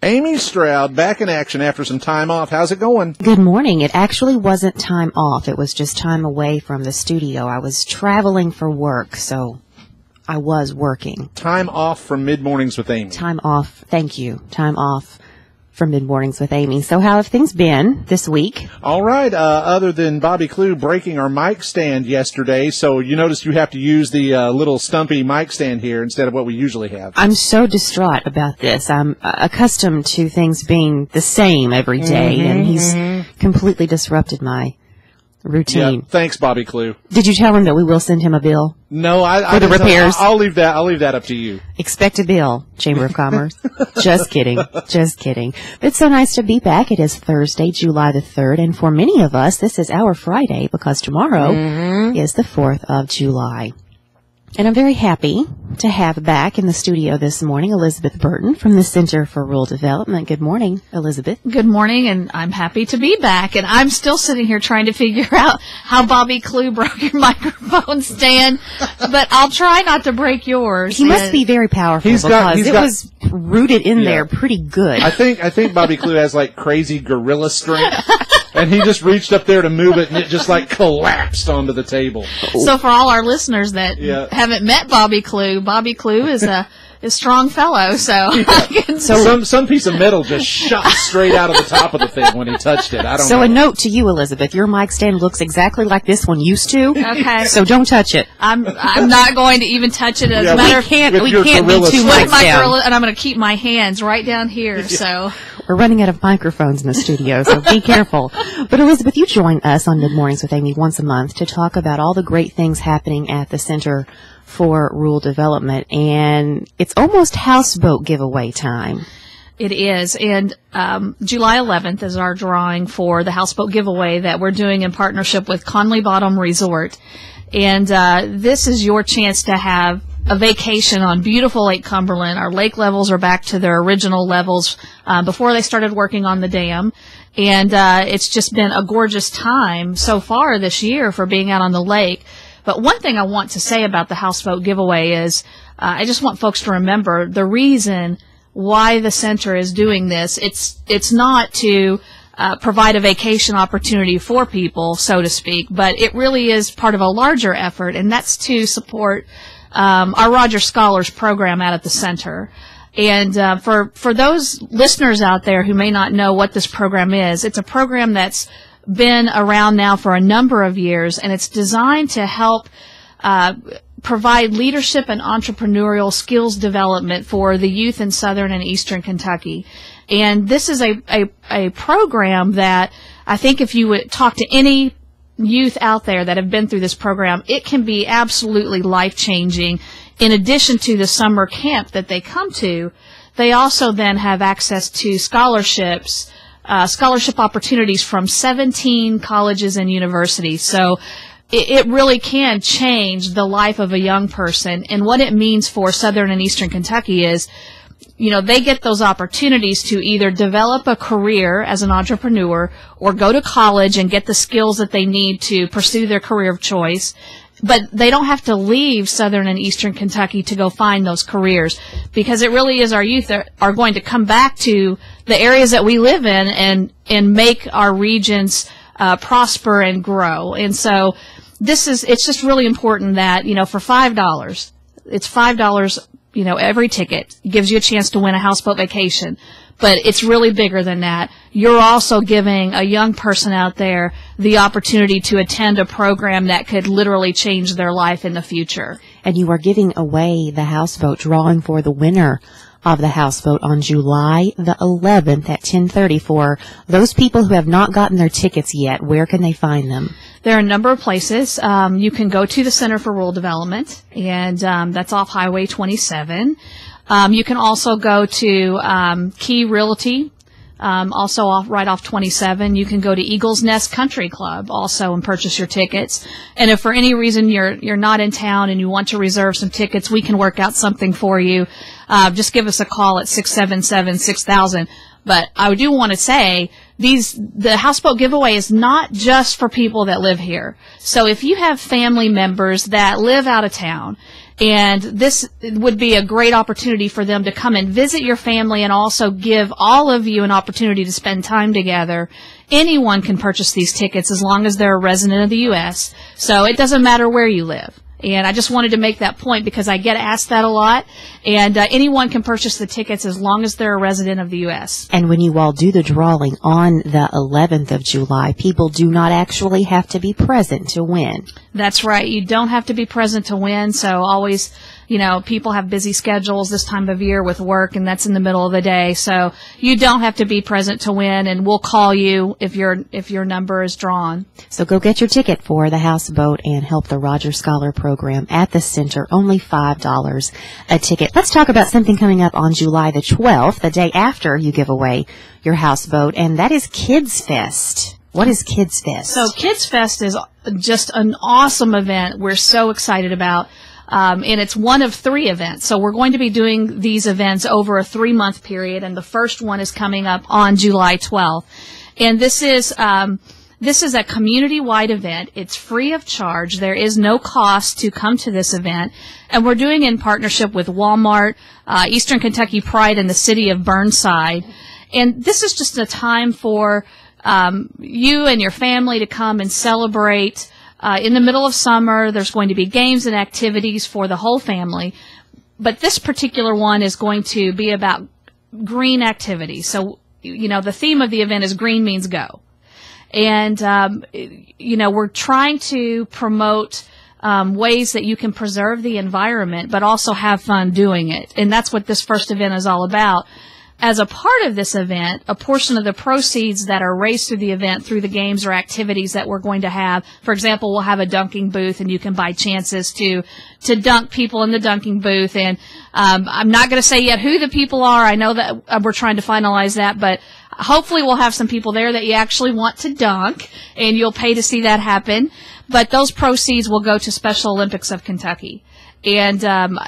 Amy Stroud back in action after some time off. How's it going? Good morning. It actually wasn't time off. It was just time away from the studio. I was traveling for work, so I was working. Time off from Mid-Mornings with Amy. Time off. Thank you. Time off from Mid-Mornings with Amy. So how have things been this week? All right. Other than Bobby Clue breaking our mic stand yesterday, so you notice you have to use the little stumpy mic stand here instead of what we usually have. I'm so distraught about this. I'm accustomed to things being the same every day, and he's completely disrupted my routine. Yeah, thanks, Bobby Clue. Did you tell him that we will send him a bill? No, for the repairs. I'll leave that up to you. Expect a bill, Chamber of Commerce. Just kidding. Just kidding. It's so nice to be back. It is Thursday, July the 3rd, and for many of us, this is our Friday because tomorrow is the 4th of July. And I'm very happy to have back in the studio this morning Elizabeth Burton from the Center for Rural Development. Good morning, Elizabeth. Good morning, and I'm happy to be back. And I'm still sitting here trying to figure out how Bobby Clue broke your microphone stand, but I'll try not to break yours. He must be very powerful because it was rooted in there pretty good. I think Bobby Clue has like crazy gorilla strength. And he just reached up there to move it, and it just like collapsed onto the table. So for all our listeners that haven't met Bobby Clue is a strong fellow. So some piece of metal just shot straight out of the top of the thing when he touched it. I don't know. So a note to you, Elizabeth: your mic stand looks exactly like this one used to. Okay. So don't touch it. I'm not going to even touch it. As a matter of we can't be too mics down. And I'm going to keep my hands right down here. So. We're running out of microphones in the studio, so be careful. But Elizabeth, you join us on Mid-Mornings with Amy once a month to talk about all the great things happening at the Center for Rural Development, and it's almost houseboat giveaway time. It is, and July 11th is our drawing for the houseboat giveaway that we're doing in partnership with Conley Bottom Resort, and this is your chance to have a vacation on beautiful Lake Cumberland. Our lake levels are back to their original levels before they started working on the dam. And it's just been a gorgeous time so far this year for being out on the lake. But one thing I want to say about the houseboat giveaway is I just want folks to remember the reason why the center is doing this. It's not to provide a vacation opportunity for people, so to speak, but it really is part of a larger effort, and that's to support our Rogers Scholars program out at the center. And for those listeners out there who may not know what this program is, it's a program that's been around now for a number of years, and it's designed to help provide leadership and entrepreneurial skills development for the youth in southern and eastern Kentucky. And this is a program that I think if you would talk to any youth out there that have been through this program, it can be absolutely life-changing. In addition to the summer camp that they come to, they also then have access to scholarships, scholarship opportunities from 17 colleges and universities. So it really can change the life of a young person. And what it means for southern and eastern Kentucky is, you know, they get those opportunities to either develop a career as an entrepreneur or go to college and get the skills that they need to pursue their career of choice. But they don't have to leave southern and eastern Kentucky to go find those careers, because it really is our youth that are going to come back to the areas that we live in and make our regions prosper and grow. And so it's just really important that, you know, for $5, it's $5, you know, every ticket gives you a chance to win a houseboat vacation. But it's really bigger than that. You're also giving a young person out there the opportunity to attend a program that could literally change their life in the future. And you are giving away the houseboat, drawing for the winner of the houseboat on July the 11th at 10:30. For those people who have not gotten their tickets yet, where can they find them? There are a number of places. You can go to the Center for Rural Development, and that's off Highway 27. You can also go to Key Realty, also right off 27. You can go to Eagles Nest Country Club also and purchase your tickets. And if for any reason you're not in town and you want to reserve some tickets, we can work out something for you. Just give us a call at 677-6000. But I do want to say the houseboat giveaway is not just for people that live here. So if you have family members that live out of town And this would be a great opportunity for them to come and visit your family and also give all of you an opportunity to spend time together. Anyone can purchase these tickets as long as they're a resident of the U.S., so it doesn't matter where you live. And I just wanted to make that point because I get asked that a lot. And anyone can purchase the tickets as long as they're a resident of the U.S. And when you all do the drawing on the 11th of July, people do not actually have to be present to win. That's right. You don't have to be present to win. So always, people have busy schedules this time of year with work, and that's in the middle of the day. So you don't have to be present to win, and we'll call you if your number is drawn. So go get your ticket for the houseboat and help the Roger Scholar program at the center. Only $5 a ticket. Let's talk about something coming up on July the 12th, the day after you give away your houseboat, and that is Kids Fest. What is Kids Fest? So Kids Fest is just an awesome event we're so excited about. And it's one of 3 events. So we're going to be doing these events over a 3-month period, and the first one is coming up on July 12th. And this is a community-wide event. It's free of charge. There is no cost to come to this event. And we're doing in partnership with Walmart, Eastern Kentucky Pride, and the city of Burnside. And this is just a time for you and your family to come and celebrate. In the middle of summer, there's going to be games and activities for the whole family. But this particular one is going to be about green activities. So, the theme of the event is Green Means Go. And, we're trying to promote ways that you can preserve the environment, but also have fun doing it. And that's what this first event is all about. As a part of this event, a portion of the proceeds that are raised through the event, through the games or activities that we're going to have, for example, we'll have a dunking booth, and you can buy chances to dunk people in the dunking booth. And I'm not going to say yet who the people are. I know that we're trying to finalize that, but hopefully we'll have some people there that you actually want to dunk, and you'll pay to see that happen. But those proceeds will go to Special Olympics of Kentucky. And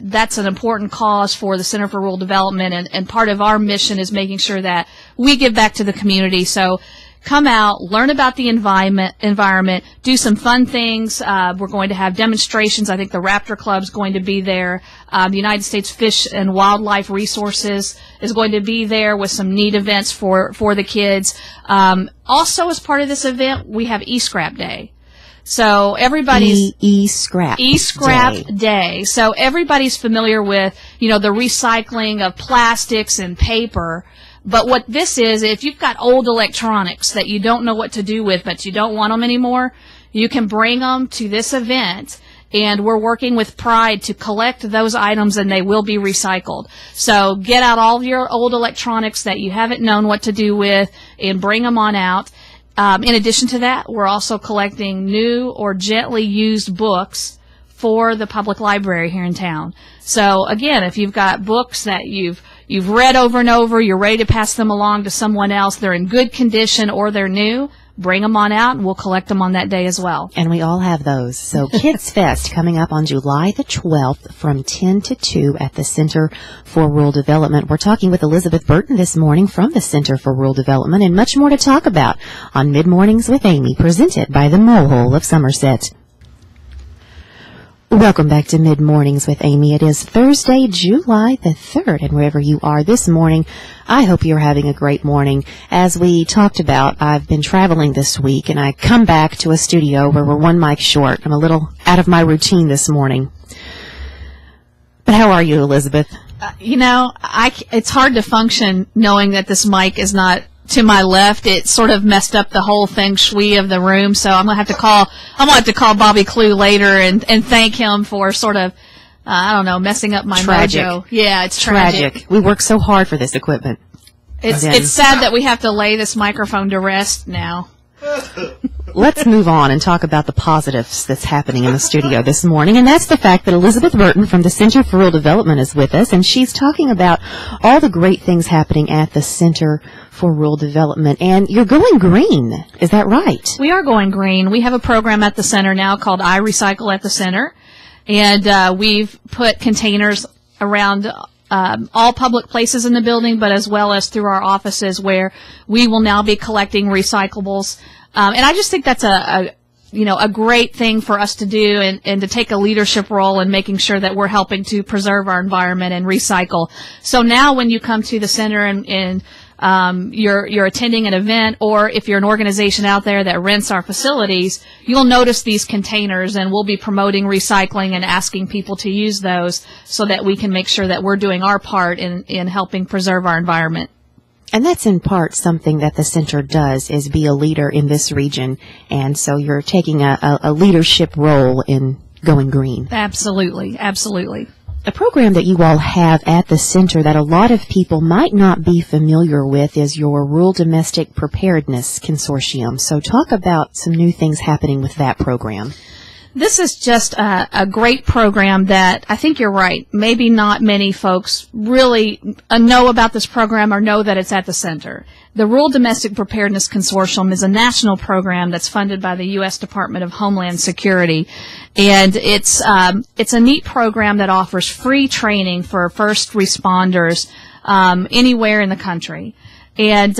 that's an important cause for the Center for Rural Development, and part of our mission is making sure that we give back to the community. So come out, learn about the environment, do some fun things. We're going to have demonstrations. I think the Raptor Club's going to be there. The United States Fish and Wildlife Resources is going to be there with some neat events for the kids. Also, as part of this event, we have E-Scrap Day. So everybody's E-Scrap Day. So everybody's familiar with, the recycling of plastics and paper. But what this is, if you've got old electronics that you don't know what to do with, but you don't want them anymore, you can bring them to this event. And we're working with Pride to collect those items, and they will be recycled. So get out all of your old electronics that you haven't known what to do with and bring them on out. In addition to that, we're also collecting new or gently used books for the public library here in town. So again, if you've got books that you've read over and over, you're ready to pass them along to someone else, they're in good condition or they're new, bring them on out, and we'll collect them on that day as well. And we all have those. So Kids Fest coming up on July the 12th from 10 to 2 at the Center for Rural Development. We're talking with Elizabeth Burton this morning from the Center for Rural Development, and much more to talk about on Mid-Mornings with Amy, presented by the Mole Hole of Somerset. Welcome back to Mid-Mornings with Amy. It is Thursday, July the 3rd, and wherever you are this morning, I hope you're having a great morning. As we talked about, I've been traveling this week, and I come back to a studio where we're one mic short. I'm a little out of my routine this morning. But how are you, Elizabeth? It's hard to function knowing that this mic is not to my left. It sort of messed up the whole feng shui of the room, so I'm gonna have to call Bobby Clue later and thank him for sort of messing up my mojo. Yeah, it's tragic. We work so hard for this equipment. It's sad that we have to lay this microphone to rest now. Let's move on and talk about the positives that's happening in the studio this morning, and that's the fact that Elizabeth Burton from the Center for Rural Development is with us, and she's talking about all the great things happening at the Center for Rural Development. And you're going green, is that right? We are going green. We have a program at the center now called I Recycle at the Center, and we've put containers around all public places in the building, but as well as through our offices, where we will now be collecting recyclables. And I just think that's a a great thing for us to do and to take a leadership role in making sure that we're helping to preserve our environment and recycle. So now when you come to the center and you're attending an event, or if you're an organization out there that rents our facilities, you'll notice these containers, and we'll be promoting recycling and asking people to use those so that we can make sure that we're doing our part in helping preserve our environment. And that's in part something that the center does, is be a leader in this region. And so you're taking a leadership role in going green. Absolutely. Absolutely. A program that you all have at the center that a lot of people might not be familiar with is your Rural Domestic Preparedness Consortium. So talk about some new things happening with that program. This is just a great program that I think you're right. Maybe not many folks really know about this program or know that it's at the center. The Rural Domestic Preparedness Consortium is a national program that's funded by the U.S. Department of Homeland Security, and it's a neat program that offers free training for first responders anywhere in the country. And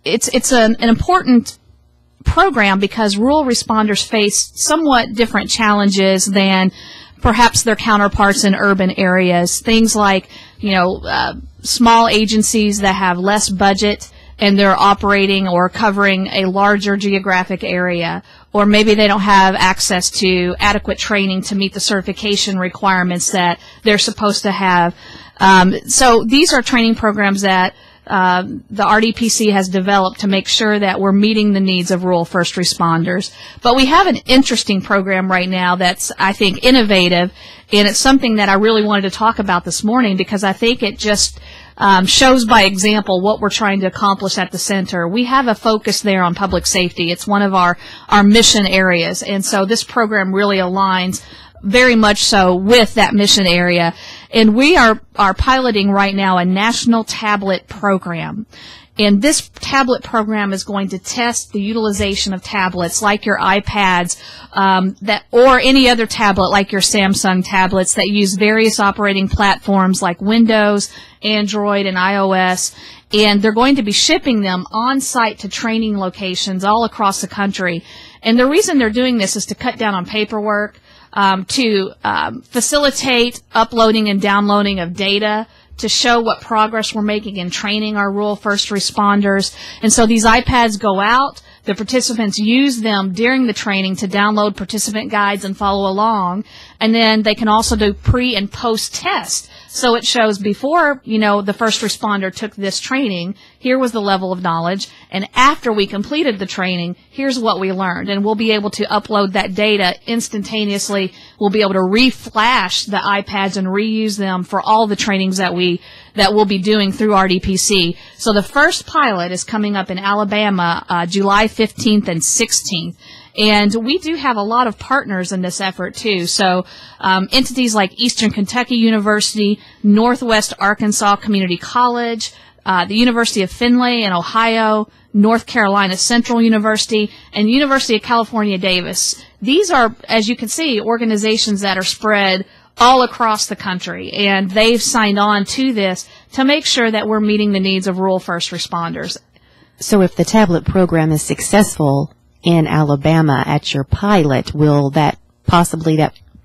it's an important program because rural responders face somewhat different challenges than perhaps their counterparts in urban areas. Things like, small agencies that have less budget and they're operating or covering a larger geographic area, or maybe they don't have access to adequate training to meet the certification requirements that they're supposed to have. So these are training programs that the RDPC has developed to make sure that we're meeting the needs of rural first responders. But we have an interesting program right now that's, I think, innovative, and it's something that I really wanted to talk about this morning because I think it just shows by example what we're trying to accomplish at the center. We have a focus there on public safety. It's one of our mission areas, and so this program really aligns very much so with that mission area. And we are piloting right now a national tablet program. And this tablet program is going to test the utilization of tablets like your iPads or any other tablet like your Samsung tablets that use various operating platforms like Windows, Android, and iOS. And they're going to be shipping them on site to training locations all across the country. And the reason they're doing this is to cut down on paperwork, to facilitate uploading and downloading of data, to show what progress we're making in training our rural first responders. And so these iPads go out. The participants use them during the training to download participant guides and follow along. And then they can also do pre- and post-test. So it shows before, the first responder took this training, here was the level of knowledge. And after we completed the training, here's what we learned. And we'll be able to upload that data instantaneously. We'll be able to reflash the iPads and reuse them for all the trainings that we'll be doing through RDPC. So the first pilot is coming up in Alabama, July 15th and 16th. And we do have a lot of partners in this effort, too. So entities like Eastern Kentucky University, Northwest Arkansas Community College, the University of Findlay in Ohio, North Carolina Central University, and University of California, Davis. These are, as you can see, organizations that are spread all across the country, and they've signed on to this to make sure that we're meeting the needs of rural first responders. So if the tablet program is successful in Alabama at your pilot, will that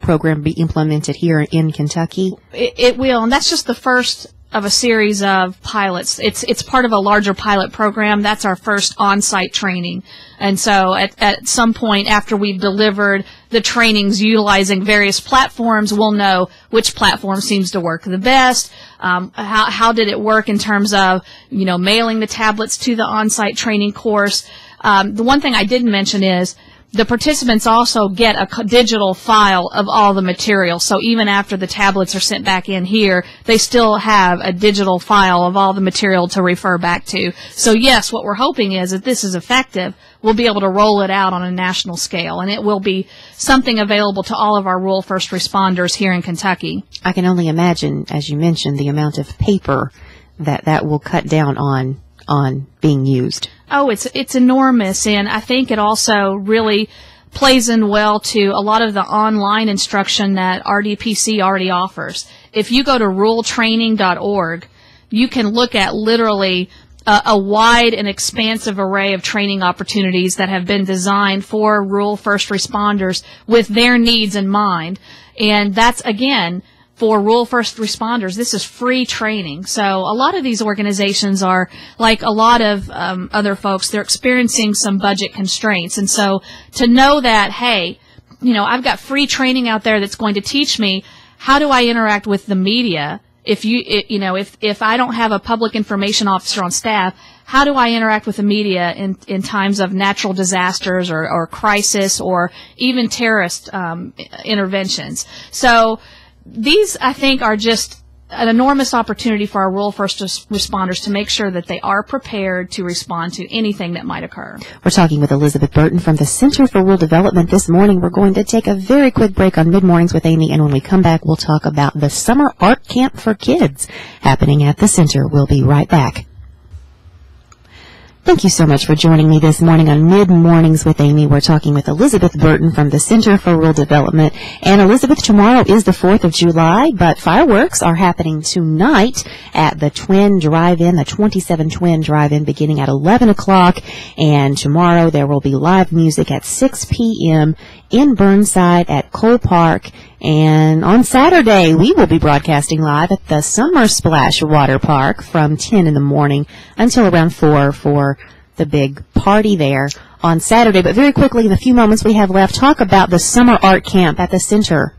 program be implemented here in Kentucky? It will, and that's just the first of a series of pilots. It's part of a larger pilot program. That's our first on-site training. And so at some point after we've delivered the trainings utilizing various platforms, we'll know which platform seems to work the best. How did it work in terms of, mailing the tablets to the on-site training course? The one thing I didn't mention is the participants also get a digital file of all the material. So even after the tablets are sent back in here, they still have a digital file of all the material to refer back to. So yes, what we're hoping is that this is effective. We'll be able to roll it out on a national scale, and it will be something available to all of our rural first responders here in Kentucky. I can only imagine, as you mentioned, the amount of paper that will cut down on being used. Oh, it's enormous, and I think it also really plays in well to a lot of the online instruction that RDPC already offers. If you go to ruraltraining.org, you can look at literally a wide and expansive array of training opportunities that have been designed for rural first responders with their needs in mind. And that's, again, for rural first responders, this is free training. So a lot of these organizations are, like a lot of other folks, they're experiencing some budget constraints. And so to know that, hey, I've got free training out there that's going to teach me how do I interact with the media. If I don't have a public information officer on staff, how do I interact with the media in times of natural disasters or crisis or even terrorist interventions? So these, I think, are just an enormous opportunity for our rural first responders to make sure that they are prepared to respond to anything that might occur. We're talking with Elizabeth Burton from the Center for Rural Development this morning. We're going to take a very quick break on Mid-Mornings with Amy, and when we come back, we'll talk about the Summer Art Camp for Kids happening at the Center. We'll be right back. Thank you so much for joining me this morning on Mid-Mornings with Amy. We're talking with Elizabeth Burton from the Center for Rural Development. And Elizabeth, tomorrow is the 4th of July, but fireworks are happening tonight at the Twin Drive-In, the 27 Twin Drive-In, beginning at 11 o'clock. And tomorrow there will be live music at 6 p.m. in Burnside at Cole Park. And on Saturday, we will be broadcasting live at the Summer Splash Water Park from 10 in the morning until around 4 for the big party there on Saturday. But very quickly, in the few moments we have left, talk about the Summer Art Camp at the Center.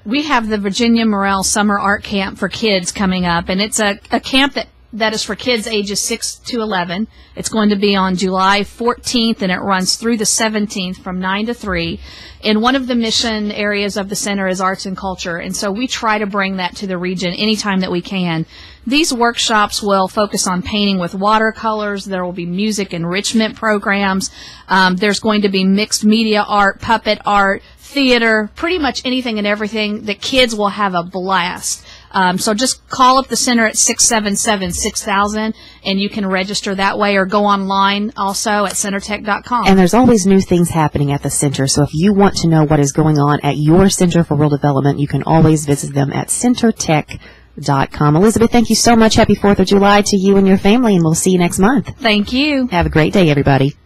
We have the Virginia Morel Summer Art Camp for Kids coming up, and it's a camp that is for kids ages 6 to 11. It's going to be on July 14th, and it runs through the 17th from 9 to 3. And one of the mission areas of the center is arts and culture, and so we try to bring that to the region anytime that we can. These workshops will focus on painting with watercolors. There will be music enrichment programs. There's going to be mixed media art, puppet art, theater, pretty much anything and everything. The kids will have a blast. So just call up the center at 677-6000, and you can register that way, or go online also at centertech.com. And there's always new things happening at the center, so if you want to know what is going on at your Center for Rural Development, you can always visit them at centertech.com. Elizabeth, thank you so much. Happy 4th of July to you and your family, and we'll see you next month. Thank you. Have a great day, everybody.